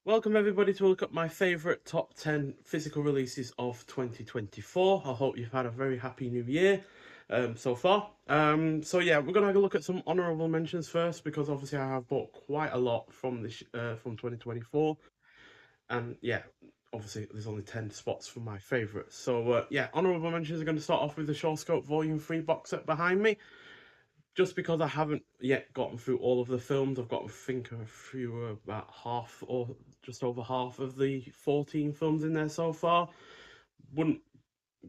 Welcome everybody to look at my favourite top 10 physical releases of 2024. I hope you've had a very happy new year so far. So yeah, we're going to have a look at some honourable mentions first because obviously I have bought quite a lot from this from 2024, and yeah, obviously there's only 10 spots for my favourites. So yeah, honourable mentions are going to start off with the Short Scope Volume 3 box set behind me. Just because I haven't yet gotten through all of the films, I've got to think through about half or just over half of the 14 films in there so far. Wouldn't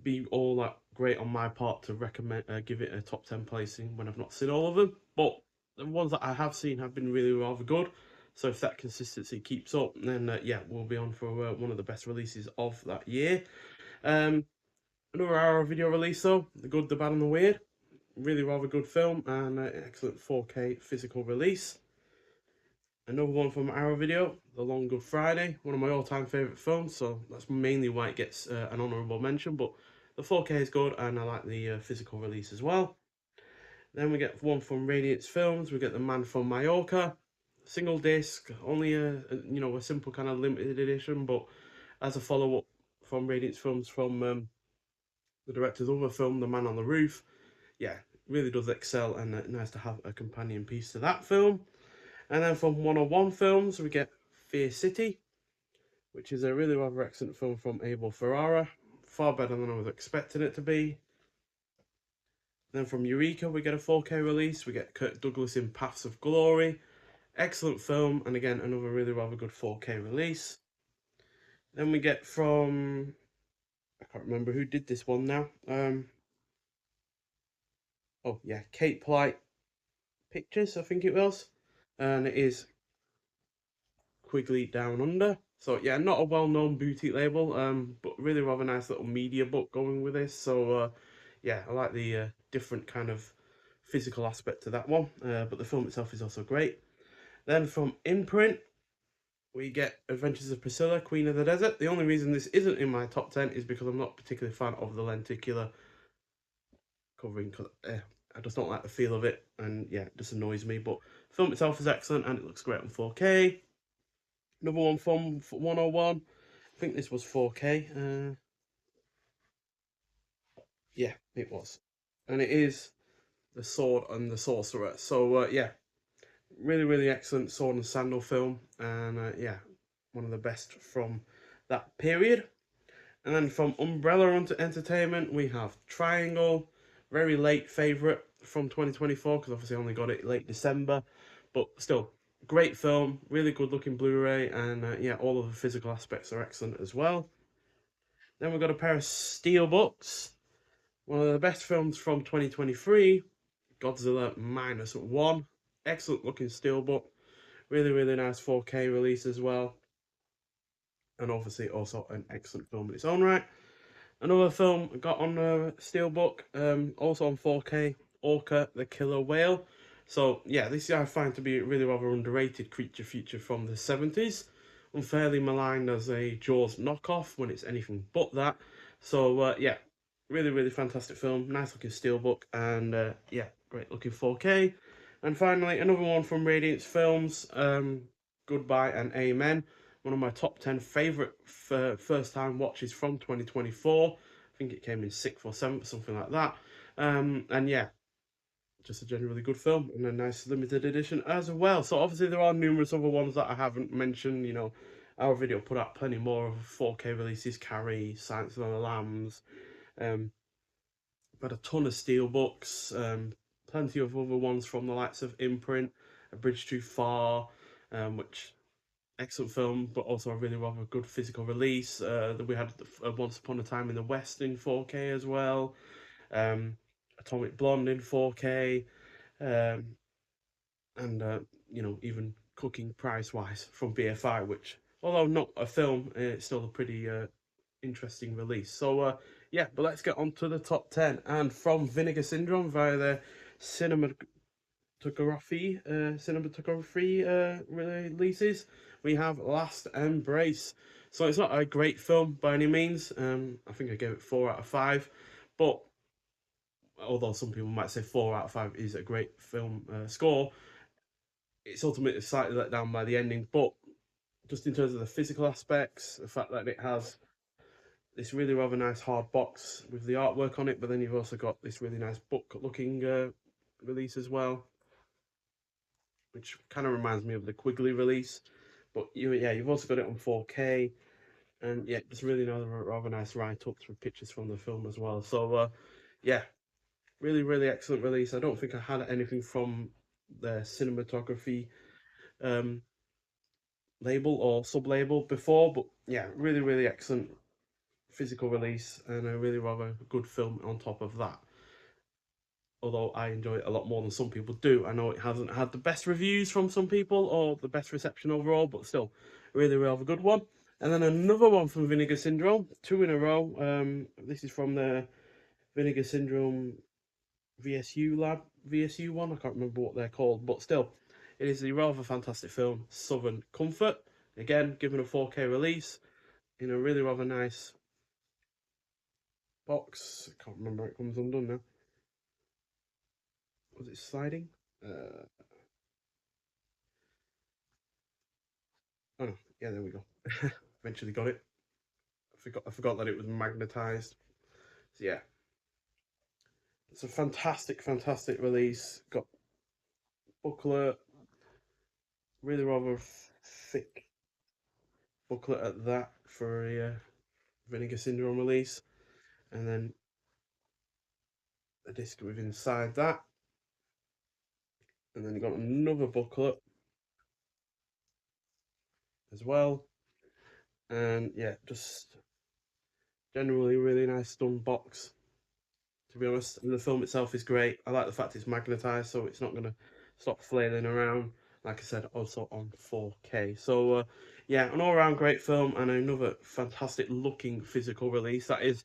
be all that great on my part to recommend give it a top 10 placing when I've not seen all of them, but the ones that I have seen have been really rather good. So if that consistency keeps up, then yeah, we'll be on for one of the best releases of that year. Um, Another hour video release though, The Good, the Bad, and the Weird. Really rather good film and an excellent 4K physical release. Another one from Arrow Video, The Long Good Friday, one of my all-time favourite films, so that's mainly why it gets an honourable mention, but the 4K is good and I like the physical release as well. Then we get one from Radiance Films, we get The Man from Mallorca, single disc, only a simple kind of limited edition, but as a follow-up from Radiance Films from the director's other film, The Man on the Roof, yeah, really does excel and nice to have a companion piece to that film. And then from 101 Films, we get Fear City, which is a really rather excellent film from Abel Ferrara. Far better than I was expecting it to be. Then from Eureka, we get a 4K release. We get Kirk Douglas in Paths of Glory. Excellent film, and again, another really rather good 4K release. Then we get from, I can't remember who did this one now. Oh yeah, Kate Polite Pictures, I think it was. And it is Quigley Down Under. So yeah, not a well-known boutique label, but really rather nice little media book going with this. So yeah, I like the different kind of physical aspect to that one. But the film itself is also great. Then from Imprint, we get Adventures of Priscilla, Queen of the Desert. The only reason this isn't in my top 10 is because I'm not particularly a fan of the lenticular covering. Cause I just don't like the feel of it, and yeah, it just annoys me. But the film itself is excellent, and it looks great on 4K. Another one from 101. I think this was 4K. Yeah, it was. And it is The Sword and the Sorcerer. So, yeah, really, really excellent sword and sandal film. And yeah, one of the best from that period. And then from Umbrella Entertainment, we have Triangle, very late favourite from 2024, because obviously I only got it late December. But still, great film, really good looking Blu-ray, and yeah, all of the physical aspects are excellent as well. Then we've got a pair of Steelbooks, one of the best films from 2023, Godzilla Minus One. Excellent looking Steelbook, really, really nice 4K release as well, and obviously also an excellent film in its own right. Another film got on Steelbook, also on 4K, Orca the Killer Whale. So yeah, this I find to be a really rather underrated creature feature from the 70s. Unfairly maligned as a Jaws knockoff when it's anything but that. So yeah, really, really fantastic film. Nice looking Steelbook, and yeah, great looking 4K. And finally, another one from Radiance Films, Goodbye and Amen, one of my top 10 favourite first time watches from 2024. I think it came in 6th or 7th, something like that. And yeah, just a generally good film and a nice limited edition as well. So obviously there are numerous other ones that I haven't mentioned. You know, our video put out plenty more of 4K releases, Carrie, Silence of the Lambs. Had a ton of steel books, plenty of other ones from the likes of Imprint, A Bridge Too Far, which excellent film, but also a really rather good physical release. That we had Once Upon a Time in the West in 4K as well. Um, Atomic Blonde in 4K, um, and even Cooking Price Wise from BFI, which although not a film, it's still a pretty interesting release. So yeah, but let's get on to the top 10. And from Vinegar Syndrome via their cinematography releases, we have Last Embrace. So it's not a great film by any means. I think I gave it 4 out of 5, but although some people might say 4 out of 5 is a great film score, it's ultimately slightly let down by the ending. But just in terms of the physical aspects, the fact that it has this really rather nice hard box with the artwork on it, but then you've also got this really nice book looking release as well, which kind of reminds me of the Quigley release. But yeah, you've also got it on 4K, and yeah, just really another rather nice write-ups with pictures from the film as well. So yeah, really excellent release. I don't think I had anything from the cinematography um, label or sub-label before, but yeah, really excellent physical release and a really rather good film on top of that. Although I enjoy it a lot more than some people do. I know it hasn't had the best reviews from some people or the best reception overall, but still, really rather good one. And then another one from Vinegar Syndrome, two in a row. This is from the Vinegar Syndrome VSU lab, VSU one. I can't remember what they're called, but still, it is the rather fantastic film Southern Comfort. Again, given a 4K release in a really rather nice box. I can't remember it comes undone now. Was it sliding? Uh, oh no, yeah, there we go. Eventually got it. I forgot that it was magnetized. So yeah, it's a fantastic release. Got booklet, really rather thick booklet at that for a Vinegar Syndrome release, and then a disc with inside that, and then you got another booklet as well, and yeah, just generally really nice done box. To be honest, and the film itself is great. I like the fact it's magnetized, so it's not gonna stop flailing around. Like I said, also on 4K. So yeah, an all-round great film and another fantastic looking physical release. That is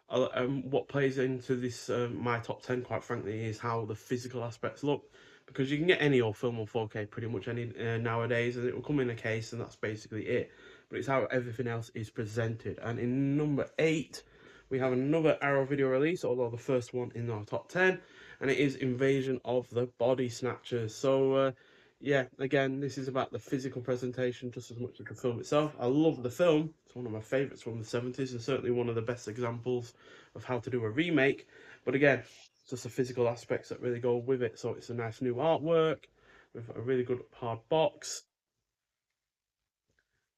what plays into this my top 10, quite frankly, is how the physical aspects look, because you can get any old film on 4K pretty much any nowadays, and it will come in a case, and that's basically it. But it's how everything else is presented. And in number 8, we have another Arrow video release, although the first one in our top 10, and it is Invasion of the Body Snatchers. So yeah, again, this is about the physical presentation just as much as the film itself. I love the film. It's one of my favourites from the 70s and certainly one of the best examples of how to do a remake. But again, it's just the physical aspects that really go with it. So it's a nice new artwork with a really good hard box.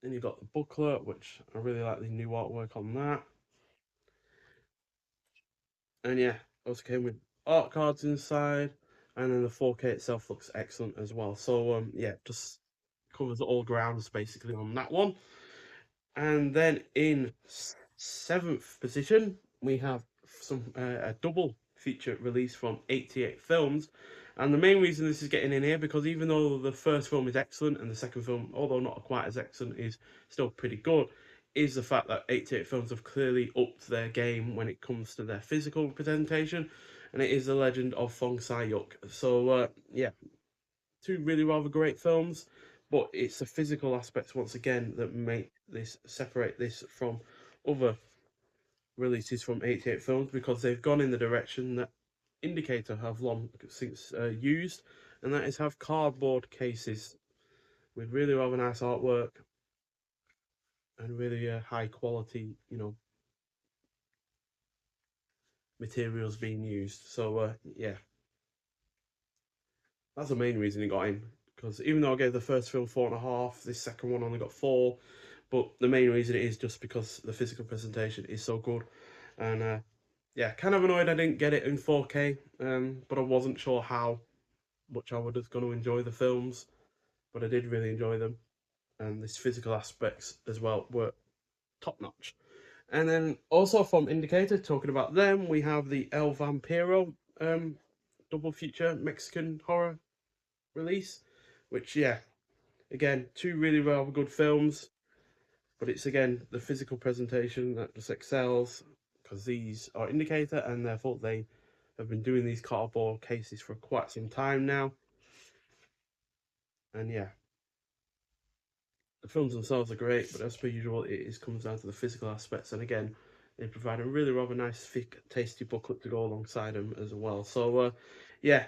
Then you've got the booklet, which I really like the new artwork on that. And yeah, also came with art cards inside. And then the 4K itself looks excellent as well. So yeah, just covers all grounds basically on that one. And then in seventh position, we have a double feature release from 88 Films. And the main reason this is getting in here, because even though the first film is excellent and the second film, although not quite as excellent, is still pretty good, is the fact that 88 Films have clearly upped their game when it comes to their physical presentation. And it is The Legend of Fong Sai-yuk. So, yeah, two really rather great films, but it's the physical aspects once again that make this separate this from other releases from 88 Films, because they've gone in the direction that Indicator have long since used, and that is have cardboard cases with really rather nice artwork and really high quality, materials being used. So yeah, that's the main reason it got in. Because even though I gave the first film 4.5, this second one only got 4. But the main reason is just because the physical presentation is so good. And yeah, kind of annoyed I didn't get it in 4K, but I wasn't sure how much I would have going to enjoy the films. But I did really enjoy them. And this physical aspects as well were top notch. And then also from Indicator, talking about them, we have the El Vampiro double feature Mexican horror release, which, yeah, again, two really well good films. But it's again the physical presentation that just excels, because these are Indicator and therefore they have been doing these cardboard cases for quite some time now. And yeah, the films themselves are great, but as per usual, comes down to the physical aspects. And again, they provide a really rather nice, thick, tasty booklet to go alongside them as well. So yeah,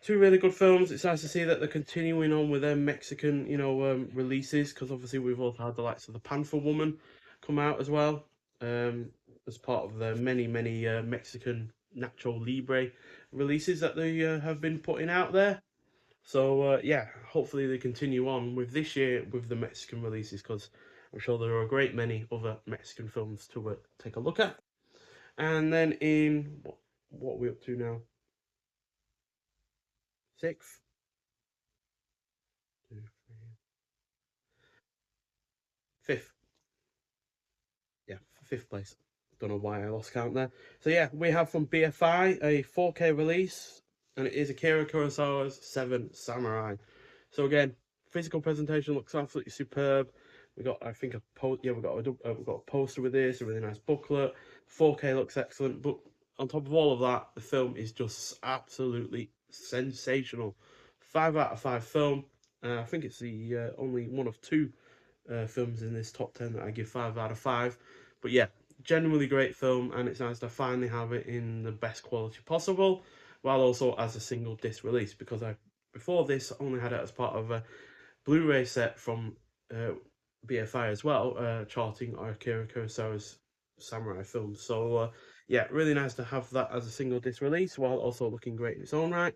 two really good films. It's nice to see that they're continuing on with their Mexican, releases, because obviously we've also had the likes of the Panther Woman come out as well, um, as part of the many Mexican Nacho Libre releases that they have been putting out there. So yeah, hopefully they continue on with this year with the Mexican releases, because I'm sure there are a great many other Mexican films to take a look at. And then in what are we up to now? Sixth, two, three, fifth. Yeah, fifth place. Don't know why I lost count there. So yeah, we have from BFI a 4K release, and it is Akira Kurosawa's Seven Samurai. So again, physical presentation looks absolutely superb. We got, I think, we got a poster with this, a really nice booklet. 4K looks excellent, but on top of all of that, the film is just absolutely sensational. 5 out of 5 film. I think it's the only one of two films in this top 10 that I give 5 out of 5. But yeah, genuinely great film, and it's nice to finally have it in the best quality possible, while also as a single disc release, because I before this only had it as part of a Blu-ray set from uh, BFI as well, charting Akira Kurosawa's samurai films. So yeah, really nice to have that as a single disc release, while also looking great in its own right.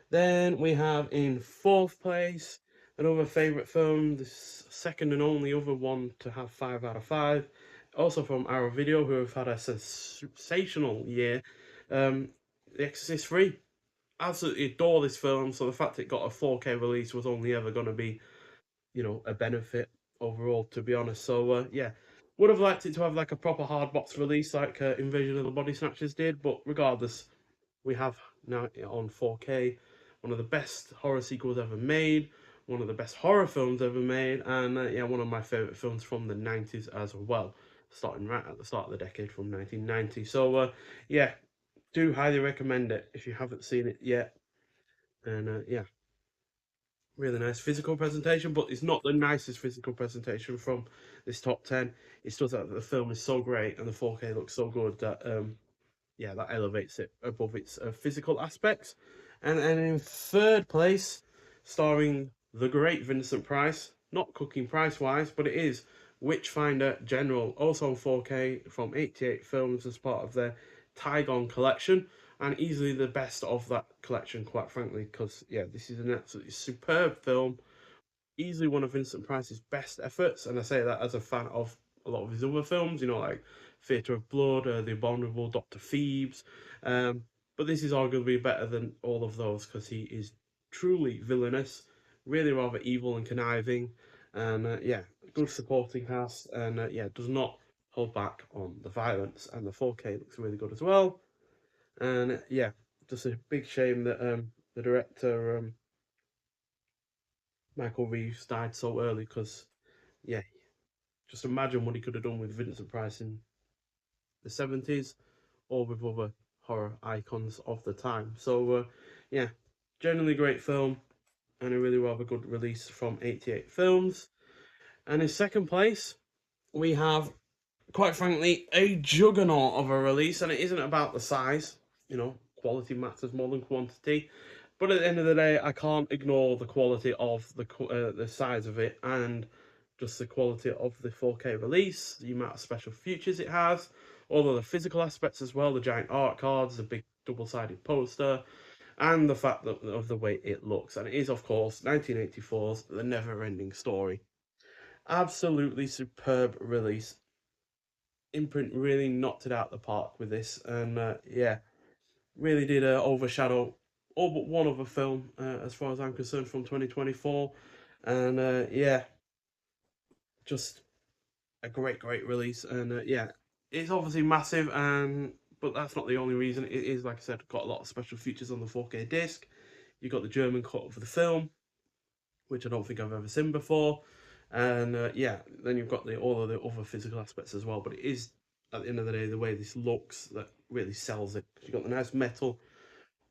Then we have in fourth place another favourite film, the second and only other one to have 5 out of 5, also from Arrow Video, who have had a sensational year. The Exorcist 3. Absolutely adore this film, so the fact it got a 4K release was only ever going to be, a benefit overall, to be honest. So yeah, would have liked it to have like a proper hard box release like Invasion of the Body Snatchers did, but regardless, we have now on 4K, one of the best horror sequels ever made, one of the best horror films ever made, and yeah, one of my favorite films from the 90s as well, starting right at the start of the decade from 1990. So yeah, do highly recommend it if you haven't seen it yet. And yeah, really nice physical presentation, but it's not the nicest physical presentation from this top 10. It's just that the film is so great and the 4K looks so good that yeah, that elevates it above its physical aspects. And in third place, starring the great Vincent Price, not Cooking Price wise, but it is Witchfinder General, also on 4K from 88 Films as part of their Tygon collection, and easily the best of that collection, quite frankly, because yeah, this is an absolutely superb film, easily one of Vincent Price's best efforts, and I say that as a fan of a lot of his other films, like Theatre of Blood, The Abominable Dr. Thebes. But this is arguably better than all of those, because he is truly villainous, really rather evil and conniving, and yeah, good supporting cast, and yeah, does not hold back on the violence, and the 4K looks really good as well. And yeah, just a big shame that the director Michael Reeves died so early, because yeah, just imagine what he could have done with Vincent Price in the 70s, or with other horror icons of the time. So yeah, generally great film, and a really rather good release from 88 Films. And in second place, we have, quite frankly, a juggernaut of a release, and it isn't about the size. Quality matters more than quantity. But at the end of the day, I can't ignore the quality of the size of it, and just the quality of the 4K release, the amount of special features it has, all of the physical aspects as well, the giant art cards, the big double-sided poster, and the fact that of the way it looks. And it is, of course, 1984's The Never-Ending Story. Absolutely superb release. Imprint really knocked it out the park with this, and yeah, really did overshadow all but one other film, as far as I'm concerned, from 2024. And yeah, just a great release. And yeah, it's obviously massive, and but that's not the only reason. It is, like I said, got a lot of special features on the 4K disc. You got the German cut of the film, which I don't think I've ever seen before. And yeah, then you've got all of the other physical aspects as well. But it is, at the end of the day, the way this looks that really sells it. You've got the nice metal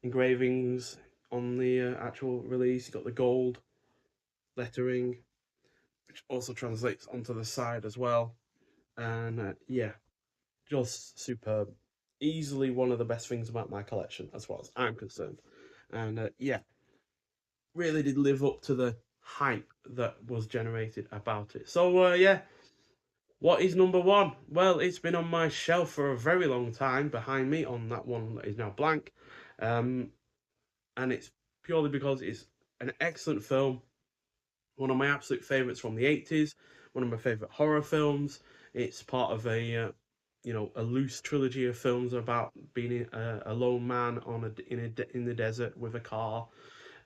engravings on the actual release. You've got the gold lettering, which also translates onto the side as well. And yeah, just superb. Easily one of the best things about my collection, as far as I'm concerned. And yeah, really did live up to the hype that was generated about it. So yeah, what is number one? Well, it's been on my shelf for a very long time behind me on that one that is now blank. Um, and it's purely because it's an excellent film, one of my absolute favourites from the 80s, one of my favourite horror films. It's part of a loose trilogy of films about being a lone man in the desert with a car,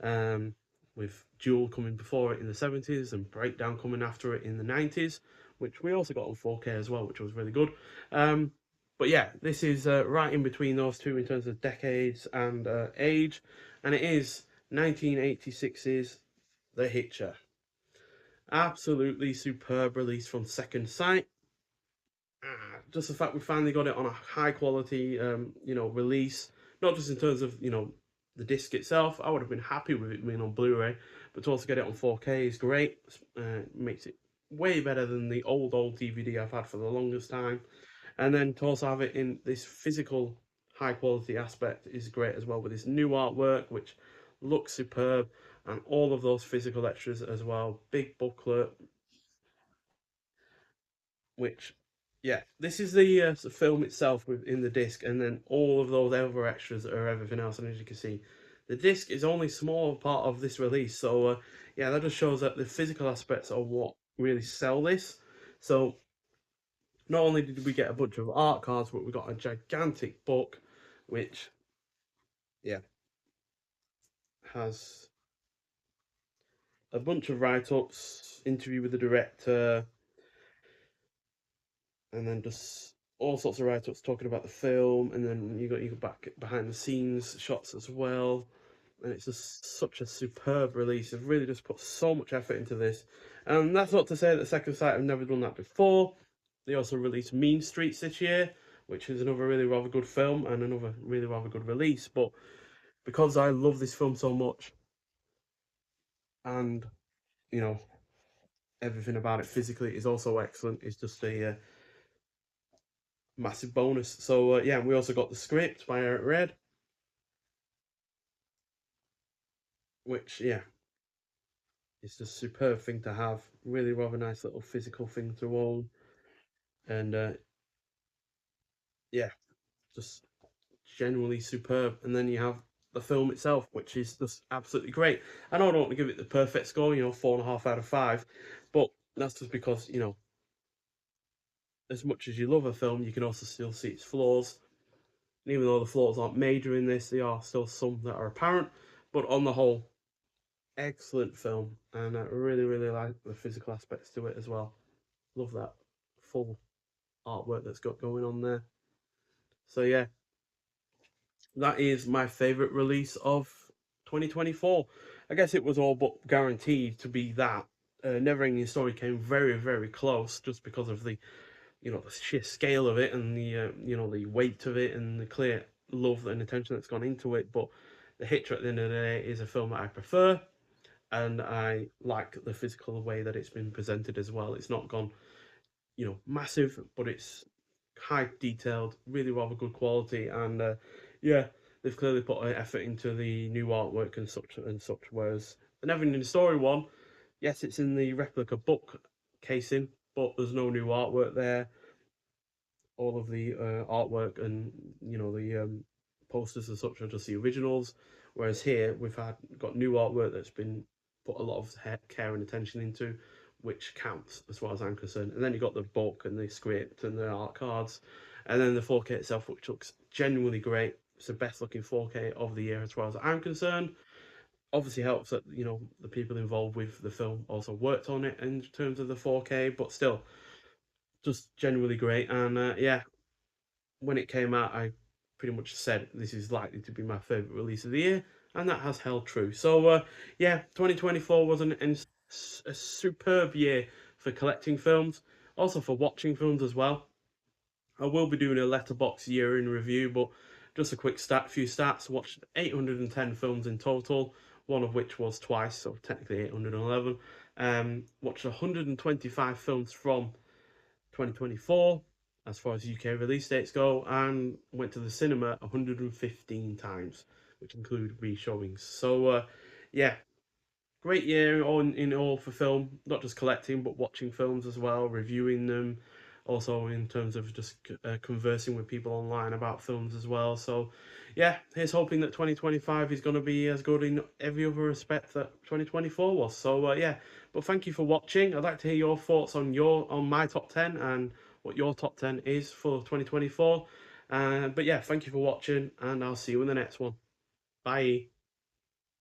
um, with Jewel coming before it in the 70s and Breakdown coming after it in the 90s, which we also got on 4K as well, which was really good. Um, but yeah, this is right in between those two in terms of decades and age, and it is 1986's The Hitcher. Absolutely superb release from Second Sight. Just the fact we finally got it on a high quality, release, not just in terms of the disc itself. I would have been happy with it being on Blu-ray, but to also get it on 4K is great. Makes it way better than the old DVD I've had for the longest time, and then to also have it in this physical high quality aspect is great as well with this new artwork, which looks superb, and all of those physical extras as well. Big booklet, which yeah, this is the film itself within the disc, and then all of those other extras are everything else. And as you can see, the disc is only a small part of this release, so yeah, that just shows that the physical aspects are what really sell this. So not only did we get a bunch of art cards, but we got a gigantic book, which yeah has a bunch of write-ups, interview with the director, and then just all sorts of write-ups talking about the film, and then you got back behind the scenes shots as well, and it's just such a superb release. They've really just put so much effort into this, and that's not to say that Second Sight have never done that before. They also released Mean Streets this year, which is another really rather good film and another really rather good release. But because I love this film so much, and you know everything about it physically is also excellent, it's just a massive bonus. So yeah, we also got the script by Eric Red, which yeah, it's just a superb thing to have. Really rather nice little physical thing to own, and yeah, just genuinely superb. And then you have the film itself, which is just absolutely great. I know I don't want to give it the perfect score, 4.5 out of 5, but that's just because as much as you love a film, you can also still see its flaws. And even though the flaws aren't major in this, there are still some that are apparent. But on the whole, excellent film, and I really, really like the physical aspects to it as well. Love that full artwork that's got going on there. So yeah, that is my favourite release of 2024. I guess it was all but guaranteed to be that. Neverending Story came very, very close just because of the sheer scale of it and the weight of it and the clear love and attention that's gone into it. But The Hitcher at the end of the day is a film that I prefer, and I like the physical way that it's been presented as well. It's not gone, massive, but it's high detailed, really rather good quality, and yeah, they've clearly put an effort into the new artwork and such and such. Whereas the Neverending Story one, yes, it's in the replica book casing, but there's no new artwork there. All of the artwork and the posters and such are just the originals. Whereas here we've got new artwork that's been put a lot of care and attention into, which counts as far as I'm concerned. And then you got the book and the script and the art cards, and then the 4K itself, which looks genuinely great. It's the best looking 4K of the year as far as I'm concerned. Obviously helps that the people involved with the film also worked on it in terms of the 4K, but still just genuinely great. And yeah, when it came out, I pretty much said this is likely to be my favorite release of the year, and that has held true. So yeah, 2024 was a superb year for collecting films, also for watching films as well. I will be doing a letterbox year in review, but just a quick few stats. Watched 810 films in total, one of which was twice, so technically 811. Watched 125 films from 2024 as far as UK release dates go, and went to the cinema 115 times, which include re-showings. So yeah, great year on in all for film, not just collecting but watching films as well, reviewing them, also in terms of just conversing with people online about films as well. So yeah, here's hoping that 2025 is going to be as good in every other respect that 2024 was. So yeah, but thank you for watching. I'd like to hear your thoughts on my top 10 and what your top 10 is for 2024. But yeah, thank you for watching, and I'll see you in the next one. Bye.